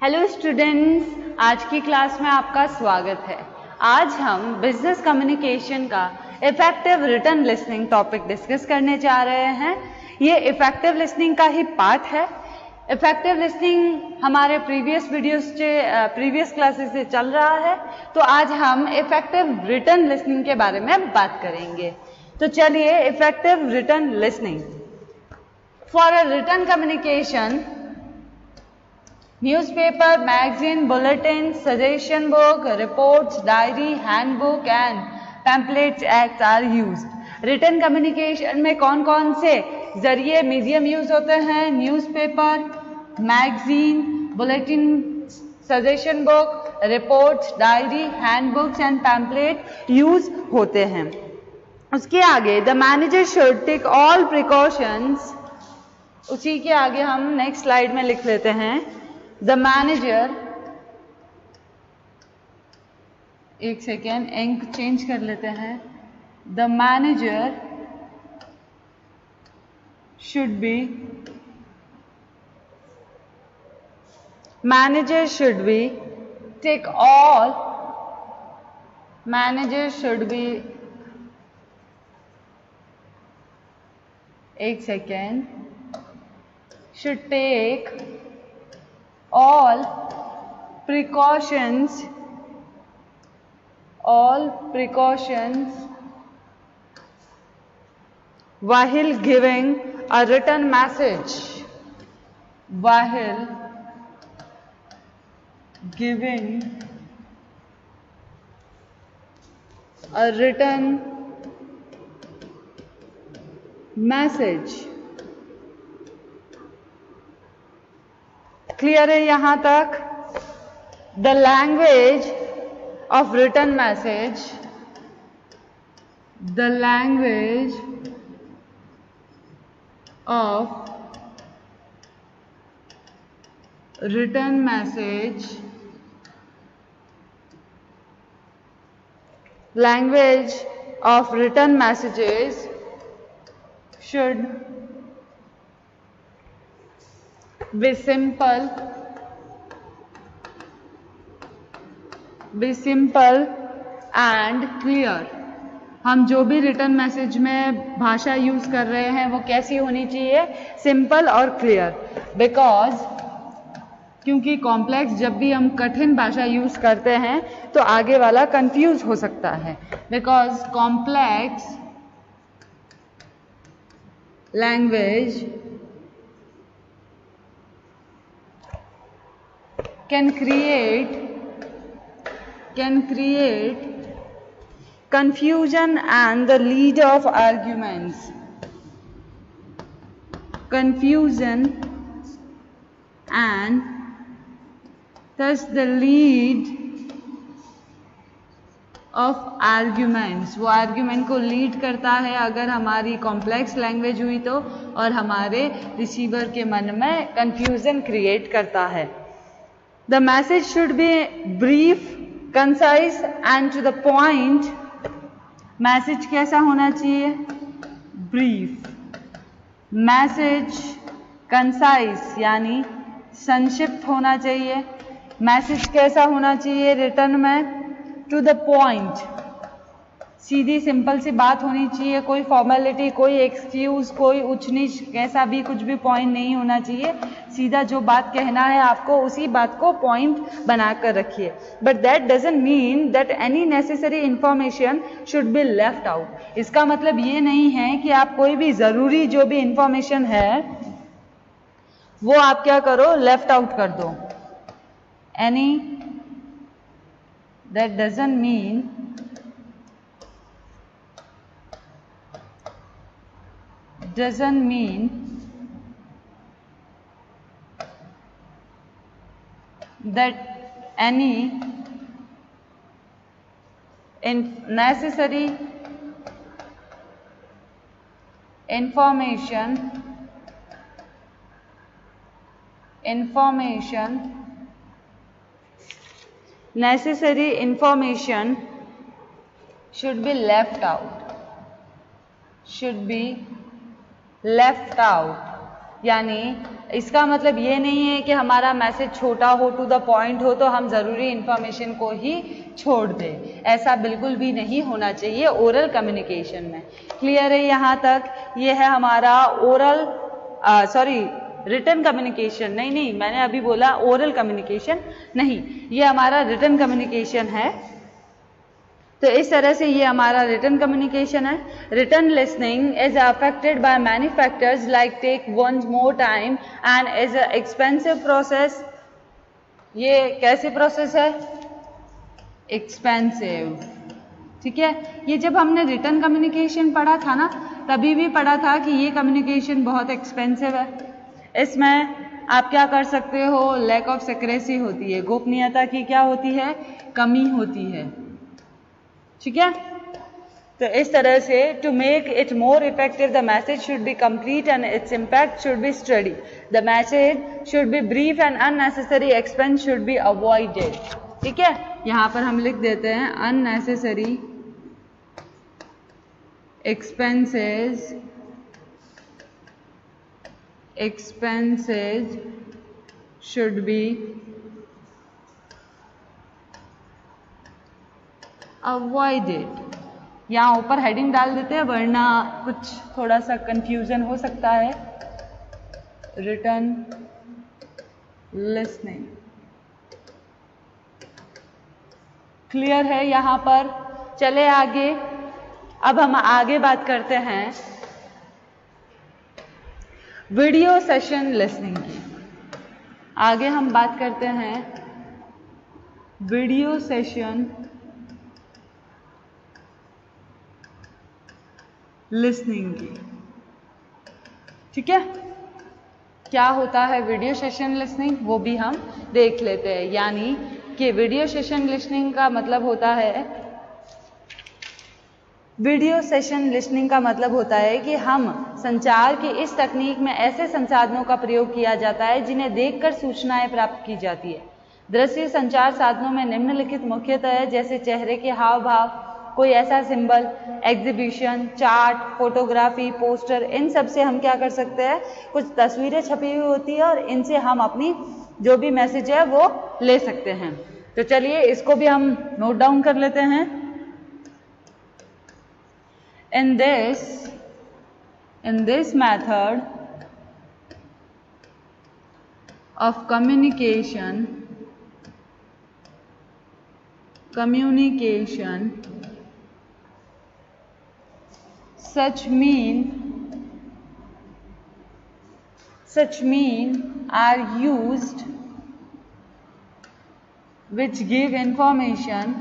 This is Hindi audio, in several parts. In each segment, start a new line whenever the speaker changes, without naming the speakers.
हेलो स्टूडेंट्स, आज की क्लास में आपका स्वागत है। आज हम बिजनेस कम्युनिकेशन का effective written listening topic discuss करने जा रहे हैं। ये इफेक्टिव लिसनिंग का ही पार्ट है। इफेक्टिव लिसनिंग हमारे प्रीवियस क्लासेस से चल रहा है, तो आज हम इफेक्टिव रिटन लिसनिंग के बारे में बात करेंगे। तो चलिए, effective written listening for a written communication, newspaper, magazine, bulletin, suggestion book, reports, diary, handbook and pamphlets acts are used. Written communication में कौन कौन से जरिए मीडियम यूज होते हैं? Newspaper, magazine, bulletin, suggestion book, reports, diary, handbooks and pamphlet use होते हैं। उसके आगे the manager should take all precautions. उसी के आगे हम नेक्स्ट स्लाइड में लिख लेते हैं The manager, एक सेकेंड इंक चेंज कर लेते हैं। The manager should be take all manager should be एक second should take all precautions while giving a written message. While giving a written message. Clear है यहां तक? The language of written message, the language of written message, language of written messages should be simple and clear. हम जो भी रिटन मैसेज में भाषा यूज कर रहे हैं वो कैसी होनी चाहिए? सिंपल और क्लियर। क्योंकि कॉम्प्लेक्स, जब भी हम कठिन भाषा यूज करते हैं तो आगे वाला कंफ्यूज हो सकता है। Because complex language can create confusion and the lead of arguments. Confusion and thus the lead of arguments. वो आर्ग्यूमेंट को लीड करता है अगर हमारी कॉम्प्लेक्स लैंग्वेज हुई तो, और हमारे रिसीवर के मन में कंफ्यूजन क्रिएट करता है। The message should be brief, concise and to the point. Message कैसा होना चाहिए? ब्रीफ। मैसेज कंसाइज यानी संक्षिप्त होना चाहिए। मैसेज कैसा होना चाहिए रिटर्न में? टू द पॉइंट, सीधी सिंपल सी बात होनी चाहिए। कोई फॉर्मेलिटी, कोई एक्सक्यूज, कोई उच्च नीच, कैसा भी कुछ भी पॉइंट नहीं होना चाहिए। सीधा जो बात कहना है आपको उसी बात को पॉइंट बनाकर रखिए। But that doesn't mean that any necessary information should be left out. इसका मतलब ये नहीं है कि आप कोई भी जरूरी जो भी इंफॉर्मेशन है वो आप क्या करो, लेफ्ट आउट कर दो। That doesn't mean that any necessary information should be left out. यानी इसका मतलब ये नहीं है कि हमारा मैसेज छोटा हो, टू द पॉइंट हो, तो हम ज़रूरी इंफॉर्मेशन को ही छोड़ दें। ऐसा बिल्कुल भी नहीं होना चाहिए ओरल कम्युनिकेशन में। क्लियर है यहाँ तक? ये है हमारा ओरल रिटन कम्युनिकेशन। नहीं, मैंने अभी बोला ओरल कम्युनिकेशन नहीं, ये हमारा रिटन कम्युनिकेशन है। तो इस तरह से ये हमारा रिटन कम्युनिकेशन है। Written listening is affected by many factors like take one more time and is a expensive process. ये कैसे प्रोसेस है? एक्सपेंसिव। ठीक है, ये जब हमने रिटन कम्युनिकेशन पढ़ा था ना, तभी भी पढ़ा था कि ये कम्युनिकेशन बहुत एक्सपेंसिव है। इसमें आप क्या कर सकते हो? लैक ऑफ सिक्रेसी होती है, गोपनीयता की क्या होती है? कमी होती है। ठीक है, तो इस तरह से to make it more effective the message should be complete and its impact should be study. The message should be brief and unnecessary expense should be avoided. ठीक है, यहाँ पर हम लिख देते हैं unnecessary expenses should be avoided। यहाँ ऊपर हेडिंग डाल देते हैं, वरना कुछ थोड़ा सा कंफ्यूजन हो सकता है। रिटन लिसनिंग क्लियर है यहाँ पर? चले आगे। अब हम आगे बात करते हैं वीडियो सेशन लिसनिंग की। आगे हम बात करते हैं वीडियो सेशन लिसनिंग की। ठीक है, क्या होता है वीडियो सेशन लिसनिंग, वो भी हम देख लेते हैं। यानी कि वीडियो सेशन लिसनिंग का मतलब होता है, वीडियो सेशन लिसनिंग का मतलब होता है कि हम संचार की इस तकनीक में ऐसे संसाधनों का प्रयोग किया जाता है जिन्हें देखकर सूचनाएं प्राप्त की जाती है। दृश्य संचार साधनों में निम्नलिखित मुख्यतः है, जैसे चेहरे के हाव भाव, कोई ऐसा symbol, exhibition, chart, photography, poster. इन सब से हम क्या कर सकते हैं? कुछ तस्वीरें छपी हुई होती है और इनसे हम अपनी जो भी मैसेज है वो ले सकते हैं। तो चलिए इसको भी हम नोट डाउन कर लेते हैं। In this method of communication, such mean are used which give information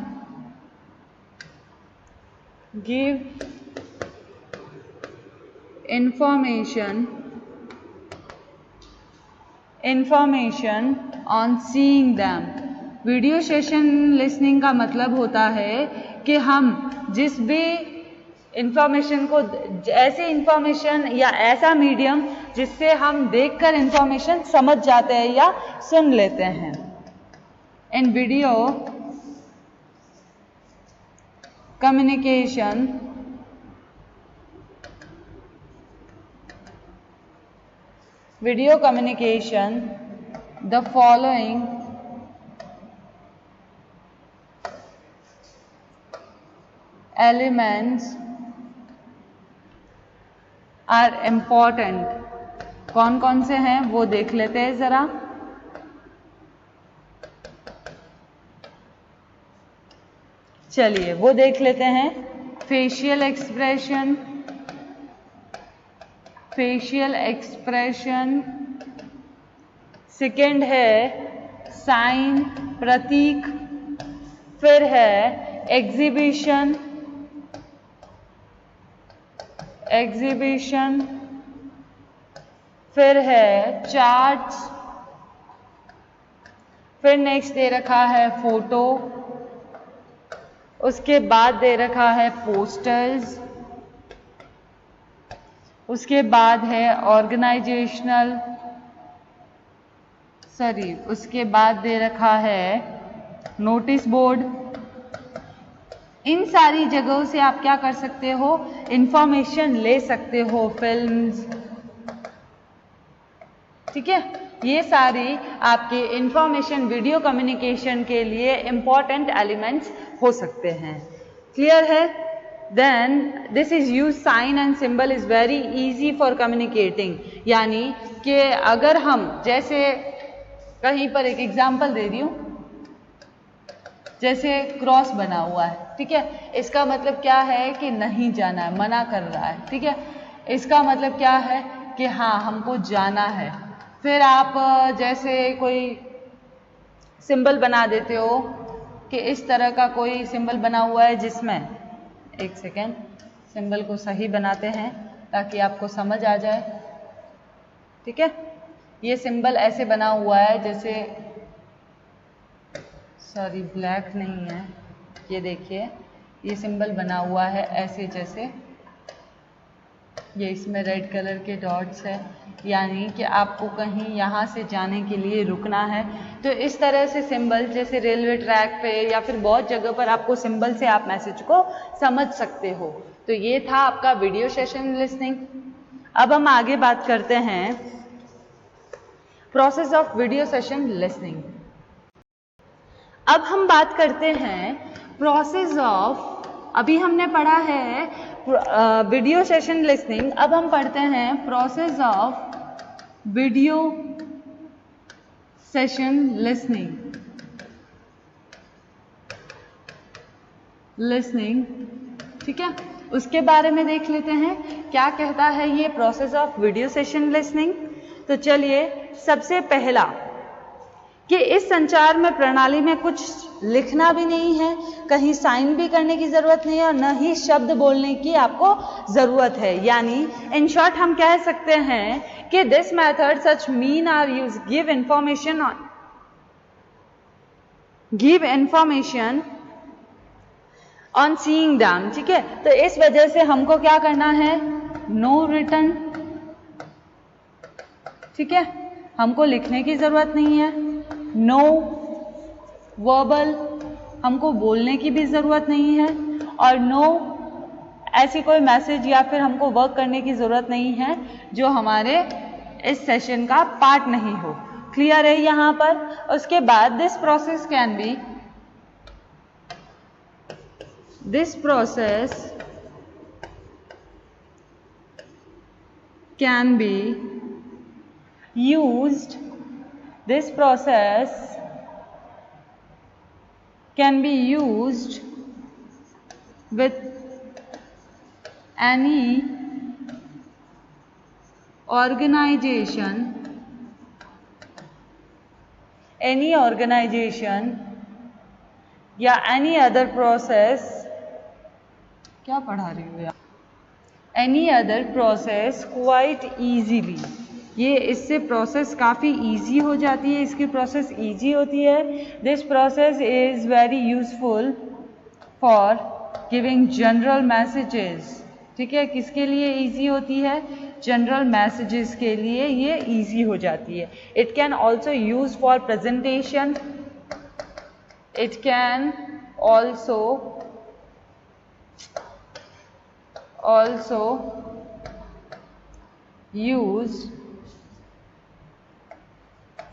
on seeing them। Video session listening का मतलब होता है कि हम जिस भी इंफॉर्मेशन को, ऐसे इंफॉर्मेशन या ऐसा मीडियम जिससे हम देखकर इंफॉर्मेशन समझ जाते हैं या सुन लेते हैं। In video communication the following elements are important। कौन कौन से हैं वो देख लेते हैं जरा। चलिए वो देख लेते हैं। फेशियल एक्सप्रेशन, सेकेंड है साइन, प्रतीक, फिर है एग्जीबिशन, फिर है चार्ट्स, फिर नेक्स्ट दे रखा है फोटो, उसके बाद दे रखा है पोस्टर्स, उसके बाद है उसके बाद दे रखा है नोटिस बोर्ड। इन सारी जगहों से आप क्या कर सकते हो? इंफॉर्मेशन ले सकते हो। फिल्म्स, ठीक है, ये सारी आपके इंफॉर्मेशन वीडियो कम्युनिकेशन के लिए इंपॉर्टेंट एलिमेंट्स हो सकते हैं। क्लियर है? Then this is use sign and symbol is very easy for communicating, यानी कि अगर हम जैसे कहीं पर एक एग्जांपल दे रही हूँ, जैसे क्रॉस बना हुआ है, ठीक है, इसका मतलब क्या है कि नहीं जाना है, मना कर रहा है, ठीक है, इसका मतलब क्या है कि हाँ हमको जाना है। फिर आप जैसे कोई सिंबल बना देते हो कि इस तरह का कोई सिंबल बना हुआ है जिसमें, एक सेकेंड, सिंबल को सही बनाते हैं ताकि आपको समझ आ जाए। ठीक है, ये सिंबल ऐसे बना हुआ है जैसे, सॉरी ब्लैक नहीं है, ये देखिए ये सिंबल बना हुआ है ऐसे, जैसे ये इसमें रेड कलर के डॉट्स है, यानी कि आपको कहीं यहाँ से जाने के लिए रुकना है। तो इस तरह से सिंबल, जैसे रेलवे ट्रैक पे या फिर बहुत जगह पर आपको सिंबल से आप मैसेज को समझ सकते हो। तो ये था आपका वीडियो सेशन लिसनिंग। अब हम आगे बात करते हैं process of video session listening. अब हम बात करते हैं प्रोसेस ऑफ, अभी हमने पढ़ा है वीडियो सेशन लिसनिंग, अब हम पढ़ते हैं process of video session listening. ठीक है, उसके बारे में देख लेते हैं क्या कहता है ये process of video session listening. तो चलिए, सबसे पहला कि इस संचार में प्रणाली में कुछ लिखना भी नहीं है, कहीं साइन भी करने की जरूरत नहीं है और न ही शब्द बोलने की आपको जरूरत है। यानी इन शॉर्ट हम कह सकते हैं कि this method such mean are use give information on seeing them. ठीक है, तो इस वजह से हमको क्या करना है, नो रिटन। ठीक है, हमको लिखने की जरूरत नहीं है, नो वर्बल, हमको बोलने की भी जरूरत नहीं है, और नो ऐसी कोई मैसेज या फिर हमको वर्क करने की जरूरत नहीं है जो हमारे इस सेशन का पार्ट नहीं हो। क्लियर है यहां पर? उसके बाद this process can be used, this process can be used with any organization या any other process, क्या पढ़ा रही हूँ यार, any other process quite easily। ये इससे प्रोसेस काफ़ी इजी हो जाती है, इसकी प्रोसेस इजी होती है। This process is very useful for giving general messages. ठीक है, किसके लिए इजी होती है? जनरल मैसेजेस के लिए ये इजी हो जाती है। It can also use for presentation, it can also use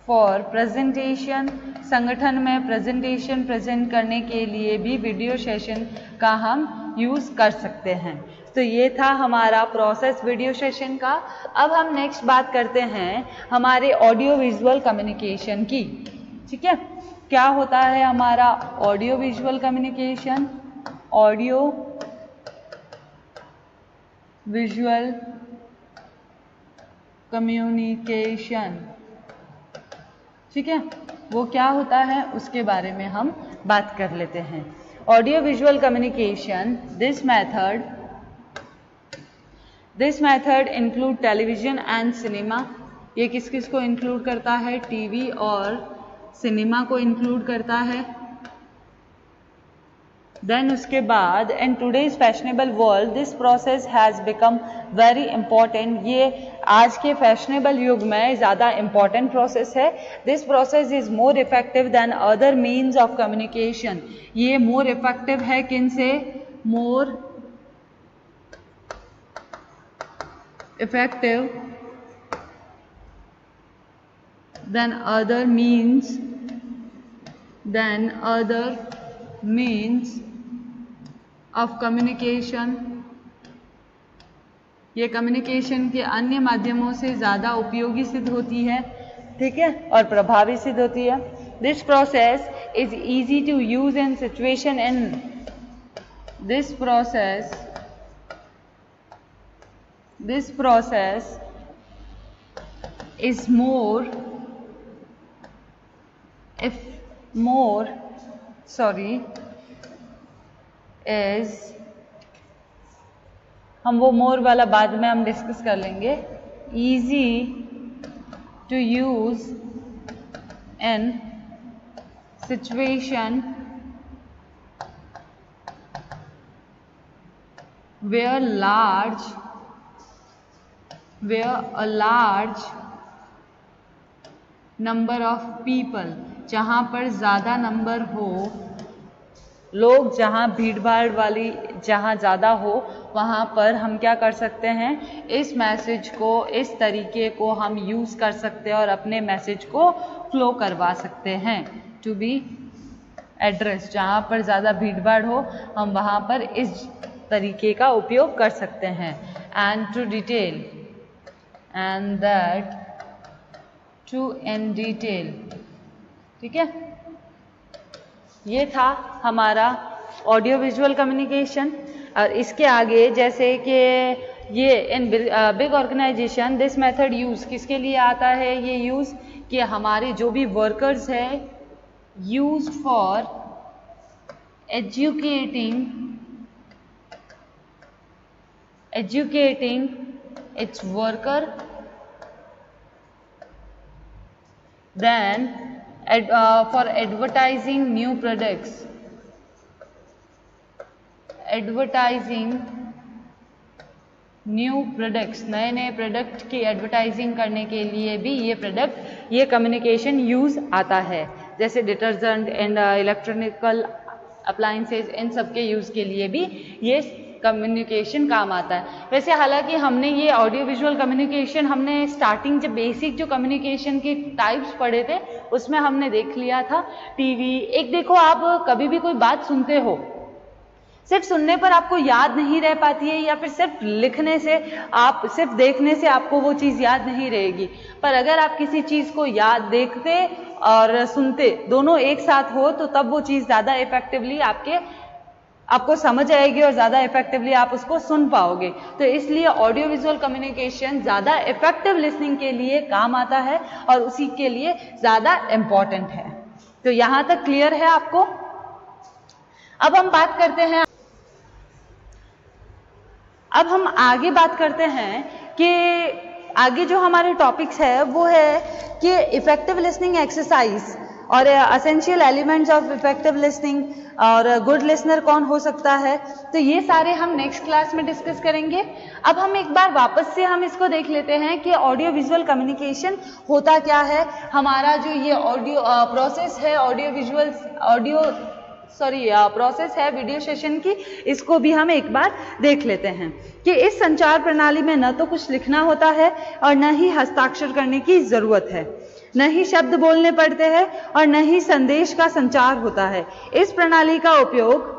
for presentation. संगठन में प्रेजेंटेशन प्रेजेंट करने के लिए भी वीडियो सेशन का हम यूज़ कर सकते हैं। तो ये था हमारा प्रोसेस वीडियो सेशन का। अब हम नेक्स्ट बात करते हैं हमारे ऑडियो विजुअल कम्युनिकेशन की। ठीक है, क्या होता है हमारा audio visual communication? Audio visual communication, ठीक है, वो क्या होता है उसके बारे में हम बात कर लेते हैं। Audio visual communication, this method include television and cinema. ये किस किस को इंक्लूड करता है? टीवी और सिनेमा को इंक्लूड करता है। देन उसके बाद in today's fashionable world this process has become very important. ये आज के फैशनेबल युग में ज़्यादा इंपॉर्टेंट प्रोसेस है। This process is more effective than other means of communication. ये मोर इफेक्टिव है किन से? More effective then other means of communication, ये कम्युनिकेशन के अन्य माध्यमों से ज़्यादा उपयोगी सिद्ध होती है, ठीक है, और प्रभावी सिद्ध होती है. This process is easy to use in situation this process is हम वो मोर वाला बाद में हम डिस्कस कर लेंगे. easy to use in situation where a large number of people, जहाँ पर ज़्यादा नंबर हो, लोग जहाँ भीड़ भाड़ वाली जहाँ ज़्यादा हो, वहाँ पर हम क्या कर सकते हैं, इस मैसेज को, इस तरीके को हम यूज़ कर सकते हैं और अपने मैसेज को फ्लो करवा सकते हैं. टू बी एड्रेस, जहाँ पर ज़्यादा भीड़ भाड़ हो, हम वहाँ पर इस तरीके का उपयोग कर सकते हैं. And too detail, and that too in detail, ठीक है. ये था हमारा ऑडियो विजुअल कम्युनिकेशन. और इसके आगे जैसे कि ये in big organisation this method use किसके लिए आता है, ये यूज़ कि हमारे जो भी वर्कर्स है, use for educating its worker, then for advertising new products, नए नए प्रोडक्ट की एडवर्टाइजिंग करने के लिए भी ये कम्युनिकेशन यूज़ आता है. जैसे डिटर्जेंट एंड इलेक्ट्रॉनिकल अप्लायंसेज, इन सब के यूज़ के लिए भी ये कम्युनिकेशन काम आता है. वैसे हालांकि हमने ये ऑडियो विजुअल कम्युनिकेशन हमने स्टार्टिंग जब बेसिक जो कम्युनिकेशन के टाइप्स पढ़े थे उसमें हमने देख लिया था. टीवी, एक देखो आप कभी भी कोई बात सुनते हो, सिर्फ सुनने पर आपको याद नहीं रह पाती है, या फिर सिर्फ लिखने से, आप सिर्फ देखने से आपको वो चीज़ याद नहीं रहेगी. पर अगर आप किसी चीज़ को याद, देखते और सुनते दोनों एक साथ हो, तो तब वो चीज़ ज़्यादा इफेक्टिवली आपको समझ आएगी और ज़्यादा इफेक्टिवली आप उसको सुन पाओगे. तो इसलिए ऑडियो विजुअल कम्युनिकेशन ज़्यादा इफेक्टिव लिसनिंग के लिए काम आता है और उसी के लिए ज़्यादा इम्पॉर्टेंट है. तो यहाँ तक क्लियर है आपको. अब हम आगे बात करते हैं कि आगे जो हमारे टॉपिक्स है वो है कि इफेक्टिव लिसनिंग एक्सरसाइज और essential elements of effective listening और गुड लिसनर कौन हो सकता है. तो ये सारे हम नेक्स्ट क्लास में डिस्कस करेंगे. अब हम एक बार वापस से हम इसको देख लेते हैं कि ऑडियो विजुअल कम्युनिकेशन होता क्या है. हमारा जो ये ऑडियो प्रोसेस है, प्रोसेस है वीडियो सेशन की, इसको भी हम एक बार देख लेते हैं कि इस संचार प्रणाली में न तो कुछ लिखना होता है और न ही हस्ताक्षर करने की जरूरत है, न ही शब्द बोलने पड़ते हैं और न ही संदेश का संचार होता है. इस प्रणाली का उपयोग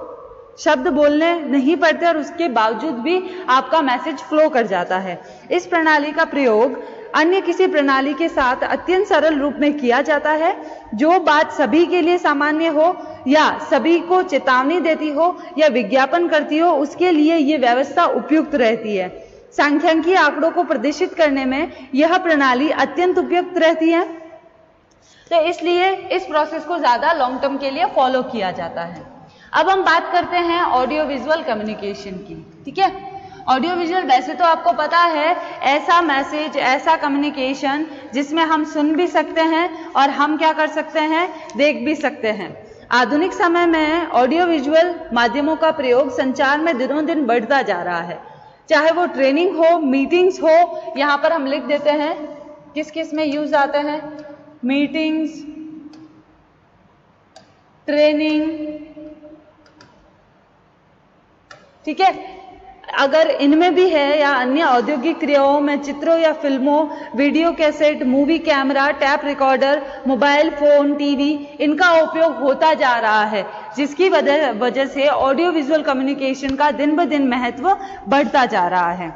शब्द बोलने नहीं पड़ते और उसके बावजूद भी आपका मैसेज फ्लो कर जाता है. इस प्रणाली का प्रयोग अन्य किसी प्रणाली के साथ अत्यंत सरल रूप में किया जाता है. जो बात सभी के लिए सामान्य हो या सभी को चेतावनी देती हो या विज्ञापन करती हो, उसके लिए ये व्यवस्था उपयुक्त रहती है. सांख्यिकीय आंकड़ों को प्रदर्शित करने में यह प्रणाली अत्यंत उपयुक्त रहती है. तो इसलिए इस प्रोसेस को ज्यादा लॉन्ग टर्म के लिए फॉलो किया जाता है. अब हम बात करते हैं ऑडियो विजुअल कम्युनिकेशन की. ठीक है, ऑडियो विजुअल वैसे तो आपको पता है ऐसा मैसेज, ऐसा कम्युनिकेशन जिसमें हम सुन भी सकते हैं और हम क्या कर सकते हैं, देख भी सकते हैं. आधुनिक समय में ऑडियो विजुअल माध्यमों का प्रयोग संचार में दिनों दिन बढ़ता जा रहा है. चाहे वो ट्रेनिंग हो, मीटिंग्स हो, यहाँ पर हम लिख देते हैं किस किस में यूज आते हैं, मीटिंग्स, ट्रेनिंग, ठीक है, अगर इनमें भी है या अन्य औद्योगिक क्रियाओं में चित्रों या फिल्मों, video cassette, movie camera, tap recorder, mobile phone, TV, इनका उपयोग होता जा रहा है, जिसकी वजह से ऑडियो विजुअल कम्युनिकेशन का दिन ब दिन महत्व बढ़ता जा रहा है।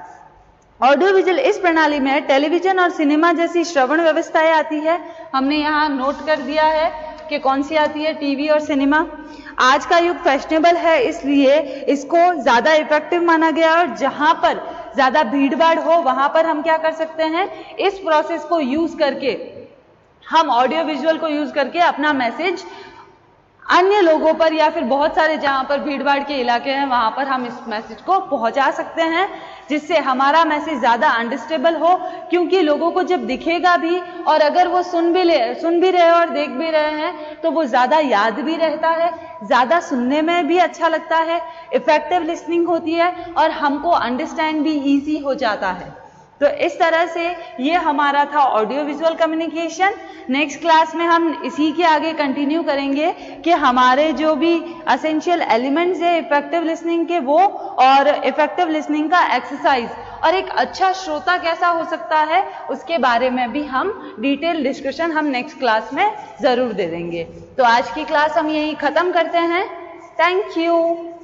ऑडियो विजुअल इस प्रणाली में टेलीविजन और सिनेमा जैसी श्रवण व्यवस्थाएं आती है। हमने यहाँ नोट कर दिया है कि कौन सी आती है, टीवी और सिनेमा। आज का युग फैशनेबल है, इसलिए इसको ज्यादा इफेक्टिव माना गया और जहां पर ज्यादा भीड़ भाड़ हो वहां पर हम क्या कर सकते हैं, इस प्रोसेस को यूज करके, हम ऑडियो विजुअल को यूज करके अपना मैसेज अन्य लोगों पर या फिर बहुत सारे जहां पर भीड़ भाड़ के इलाके हैं वहां पर हम इस मैसेज को पहुंचा सकते हैं, जिससे हमारा मैसेज ज्यादा अंडरस्टैंडेबल हो। क्योंकि लोगों को जब दिखेगा भी और अगर वो सुन भी रहे और देख भी रहे हैं तो वो ज्यादा याद भी रहता है, ज्यादा सुनने में भी अच्छा लगता है, इफेक्टिव लिसनिंग होती है और हमको अंडरस्टैंड भी इजी हो जाता है। तो इस तरह से ये हमारा था audio visual communication. Next class में हम इसी के आगे कंटिन्यू करेंगे कि हमारे जो भी एसेंशियल एलिमेंट्स है इफेक्टिव लिसनिंग के वो, और इफेक्टिव लिसनिंग का एक्सरसाइज और एक अच्छा श्रोता कैसा हो सकता है उसके बारे में भी हम डिटेल डिस्कशन हम नेक्स्ट क्लास में जरूर दे देंगे। तो आज की क्लास हम यहीं खत्म करते हैं। Thank you.